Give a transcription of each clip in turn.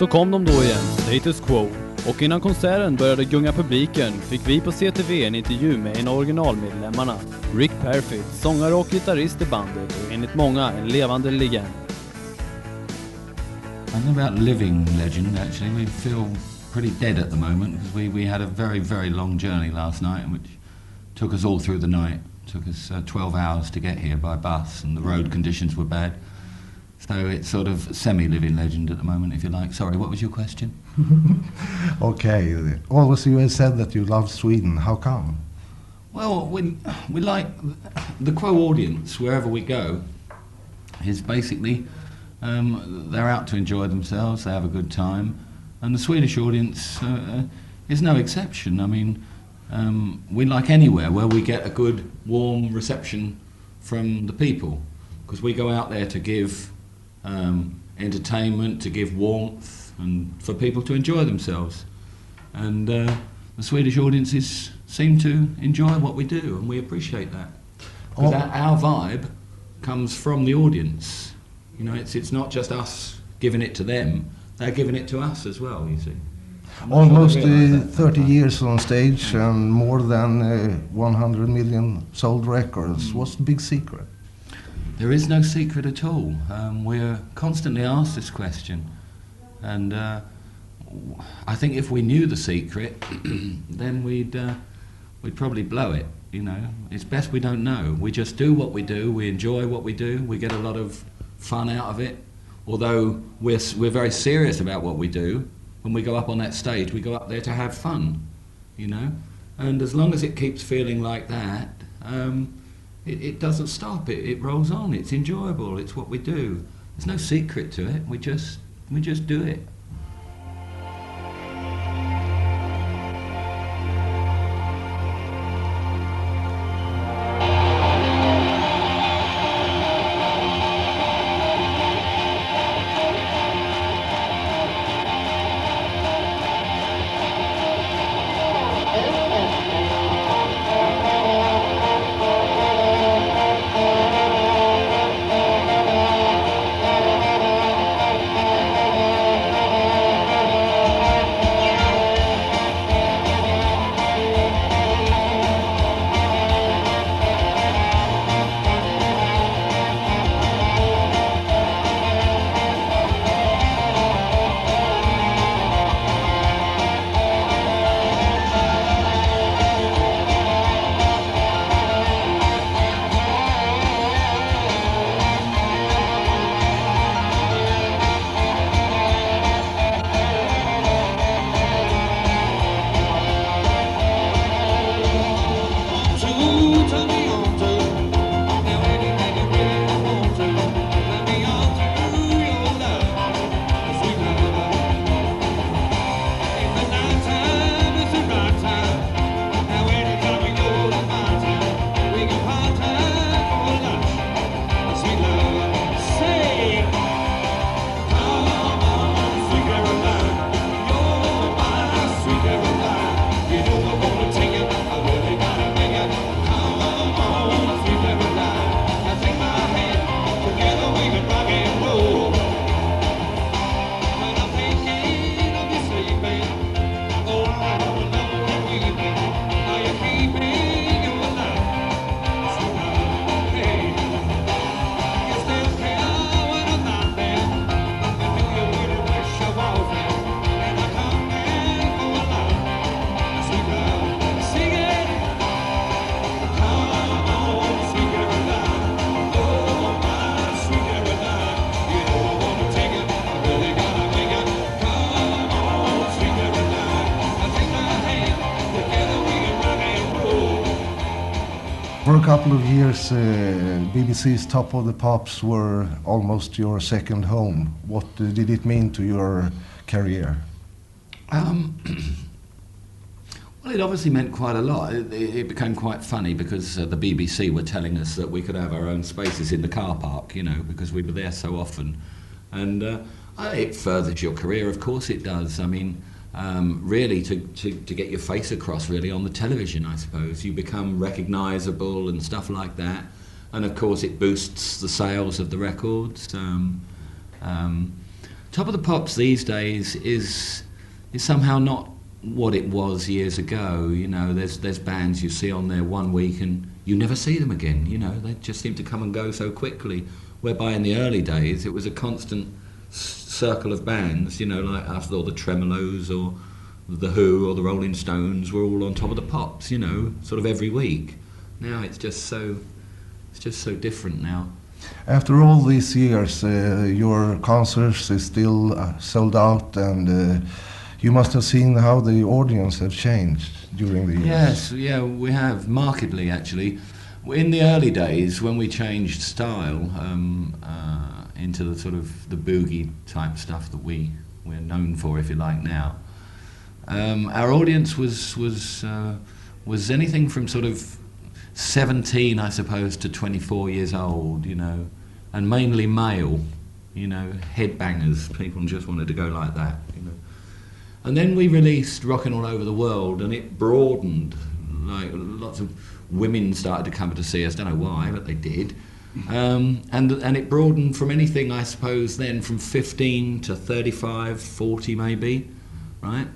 Så kom de då igen, Status Quo. Och innan konserten började gunga publiken fick vi på CTV en intervju med en av originalmedlemmarna, Rick Parfitt, sångare och guitarist i bandet och enligt många en levande legend. I don't know about living legend actually. We feel pretty dead at the moment because we had a very long journey last night which took us all through the night. Took us 12 hours to get here by bus and the road conditions were bad. So it's sort of semi-living legend at the moment, if you like. Sorry, what was your question? Okay. Always you have said that you love Sweden. How come? Well, we like the Quo audience, wherever we go, is basically, they're out to enjoy themselves, they have a good time. And the Swedish audience is no exception. I mean, we like anywhere where we get a good, warm reception from the people. Because we go out there to give entertainment, to give warmth, and for people to enjoy themselves. And the Swedish audiences seem to enjoy what we do, and we appreciate that. Because our vibe comes from the audience. You know, it's not just us giving it to them, they're giving it to us as well, you see. Almost 30 years on stage and more than 100 million sold records. What's the big secret? There is no secret at all. We're constantly asked this question, and I think if we knew the secret, then we'd probably blow it. You know, it's best we don't know. We just do what we do. We enjoy what we do. We get a lot of fun out of it. Although we're very serious about what we do. When we go up on that stage, we go up there to have fun. You know, and as long as it keeps feeling like that. It doesn't stop. It rolls on. It's enjoyable. It's what we do. There's no secret to it. We just do it. For a couple of years, BBC's Top of the Pops were almost your second home. What did it mean to your career? Well, it obviously meant quite a lot. It became quite funny because the BBC were telling us that we could have our own spaces in the car park, you know, because we were there so often. And it furthers your career, of course it does. I mean, really to get your face across really on the television, I suppose. You become recognisable and stuff like that. And of course it boosts the sales of the records. Top of the Pops these days is somehow not what it was years ago. You know, there's bands you see on there one week and you never see them again. You know, they just seem to come and go so quickly. Whereby in the early days it was a constant circle of bands. You know, like us or the Tremolos or the Who or the Rolling Stones were all on Top of the Pops. You know, sort of every week. Now it's just so different now. After all these years, your concerts is still sold out, and you must have seen how the audience have changed during the years. Yes, yeah, we have, markedly actually. In the early days, when we changed style into the sort of the boogie type stuff that we're known for, if you like, now, our audience was anything from sort of 17, I suppose, to 24 years old, you know, and mainly male, you know, headbangers. People just wanted to go like that, you know. And then we released Rockin' All Over the World, and it broadened. Like, lots of women started to come to see us. Don't know why, but they did. And it broadened from anything, I suppose, then from 15 to 35, 40 maybe, right?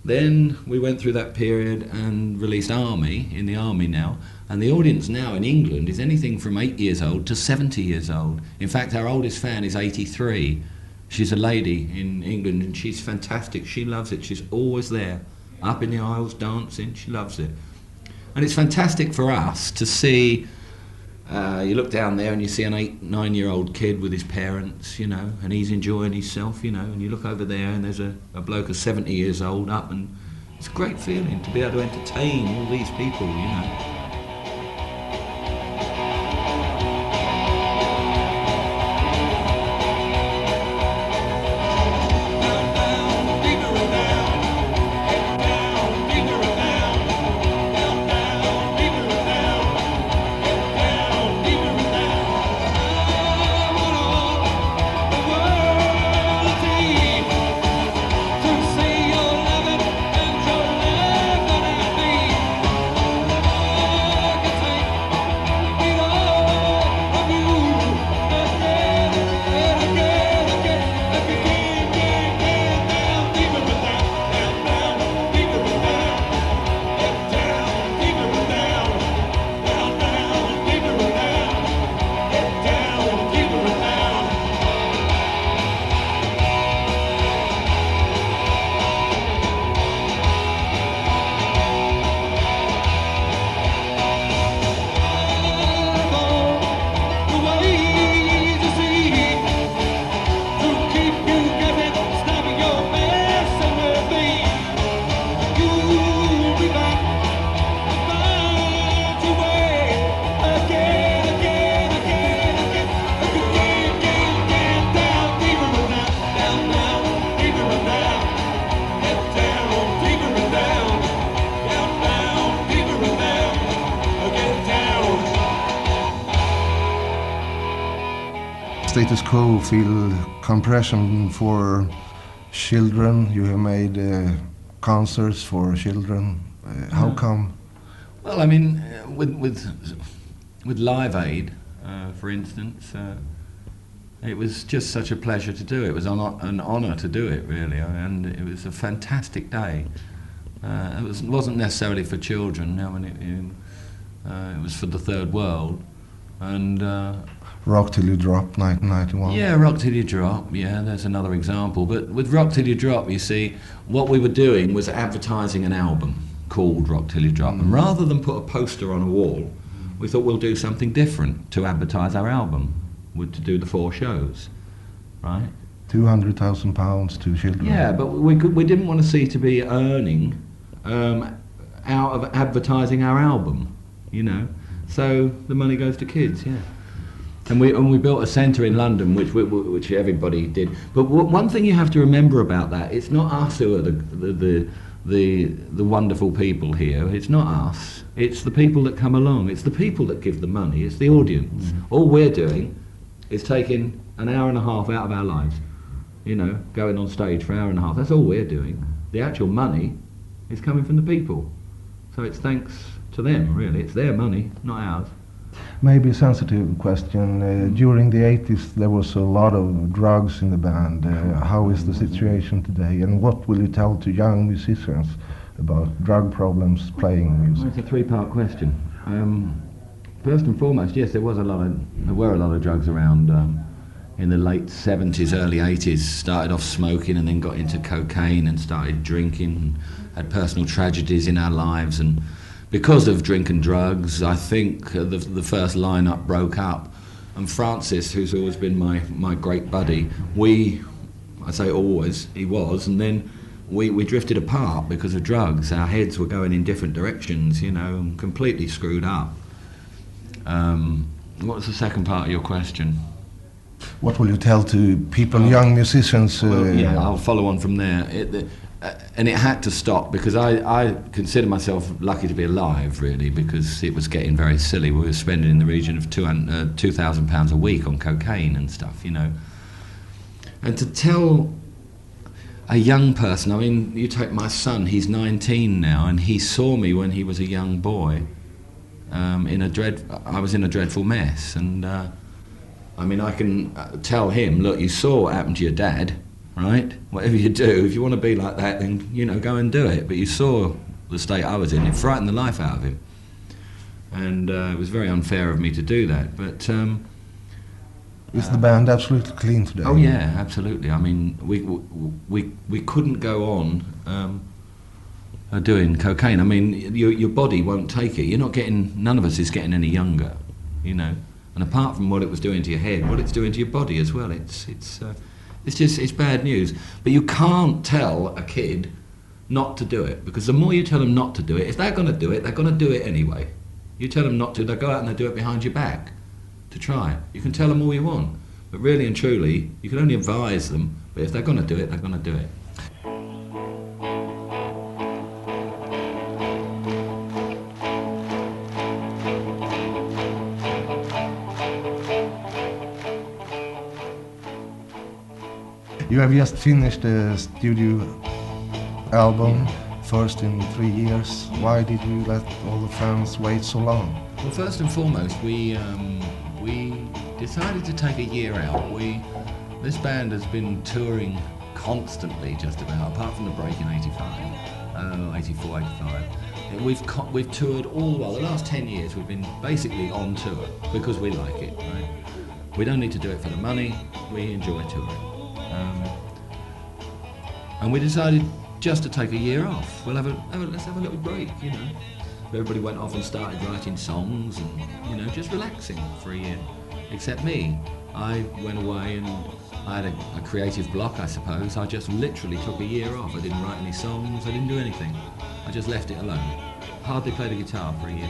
Then we went through that period and released Army, in the Army now, and the audience now in England is anything from 8 years old to 70 years old. In fact, our oldest fan is 83. She's a lady in England and she's fantastic. She loves it. She's always there, up in the aisles, dancing. She loves it. And it's fantastic for us to see, you look down there and you see an 8, 9-year-old kid with his parents, you know, and he's enjoying himself, you know, and you look over there and there's a bloke of 70 years old up, and it's a great feeling to be able to entertain all these people, you know. Status Quo feel compression for children. You have made concerts for children. How come? Well, I mean, with Live Aid, for instance, it was just such a pleasure to do it. It was an honour to do it, really, and it was a fantastic day. It wasn't necessarily for children. I mean, it was for the third world, and. Rock Till You Drop, 1991. Yeah, Rock Till You Drop, yeah, there's another example. But with Rock Till You Drop, you see, what we were doing was advertising an album called Rock Till You Drop. And rather than put a poster on a wall, we thought we'll do something different to advertise our album, to do the 4 shows, right? £200,000 to children. Yeah, but we didn't want to see to be earning out of advertising our album, you know. So the money goes to kids, yeah. And we built a centre in London, which everybody did. But one thing you have to remember about that, it's not us who are the wonderful people here. It's not us. It's the people that come along. It's the people that give the money. It's the audience. Mm. All we're doing is taking an hour and a half out of our lives, you know, going on stage for an hour and a half. That's all we're doing. The actual money is coming from the people. So it's thanks to them, really. It's their money, not ours. Maybe a sensitive question. During the 80s, there was a lot of drugs in the band. How is the situation today? And what will you tell to young musicians about drug problems playing music? Well, it's a three-part question. First and foremost, yes, there were a lot of drugs around in the late 70s, early 80s. Started off smoking and then got into cocaine and started drinking and had personal tragedies in our lives. And because of drink and drugs, I think the first lineup broke up. And Francis, who's always been my great buddy, I say always, he was, and then we drifted apart because of drugs. Our heads were going in different directions, you know, and completely screwed up. What was the second part of your question? What will you tell to people, young musicians? Well, yeah, I'll follow on from there. And it had to stop because I consider myself lucky to be alive, really, because it was getting very silly. We were spending in the region of £2,000 a week on cocaine and stuff, you know. And to tell a young person, I mean, you take my son, he's 19 now, and he saw me when he was a young boy. I was in a dreadful mess, and I mean, I can tell him, look, you saw what happened to your dad, right? Whatever you do, if you want to be like that, then, you know, go and do it. But you saw the state I was in. It frightened the life out of him. And it was very unfair of me to do that. But is the band absolutely clean today? Oh, yeah, absolutely. I mean, we couldn't go on doing cocaine. I mean, your body won't take it. None of us is getting any younger, you know. And apart from what it was doing to your head, what it's doing to your body as well, it's bad news. But you can't tell a kid not to do it, because the more you tell them not to do it, if they're going to do it, they're going to do it anyway. You tell them not to, they'll go out and they'll do it behind your back to try it. You can tell them all you want, but really and truly, you can only advise them, but if they're going to do it, they're going to do it. You have just finished a studio album, first in 3 years. Why did you let all the fans wait so long? Well, first and foremost, we decided to take a year out. This band has been touring constantly, just about, apart from the break in 84, 85. We've toured the last 10 years. We've been basically on tour because we like it, right? We don't need to do it for the money. We enjoy touring. And we decided just to take a year off. Let's have a little break, you know. Everybody went off and started writing songs and, you know, just relaxing for a year. Except me. I went away and I had a creative block, I suppose. I just literally took a year off. I didn't write any songs, I didn't do anything. I just left it alone. Hardly played the guitar for a year.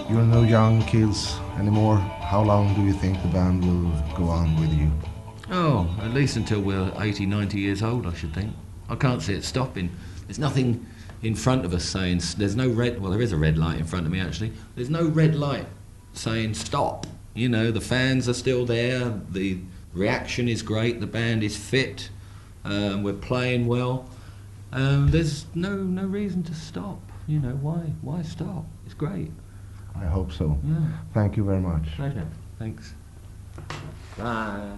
You're no young kids anymore. How long do you think the band will go on with you? Oh, at least until we're 80, 90 years old, I should think. I can't see it stopping. There's nothing in front of us saying, there's no red, well, there is a red light in front of me, actually. There's no red light saying stop. You know, the fans are still there, the reaction is great, the band is fit, we're playing well. There's no reason to stop. You know, why stop? It's great. I hope so. Yeah. Thank you very much. Pleasure. Thanks. Bye.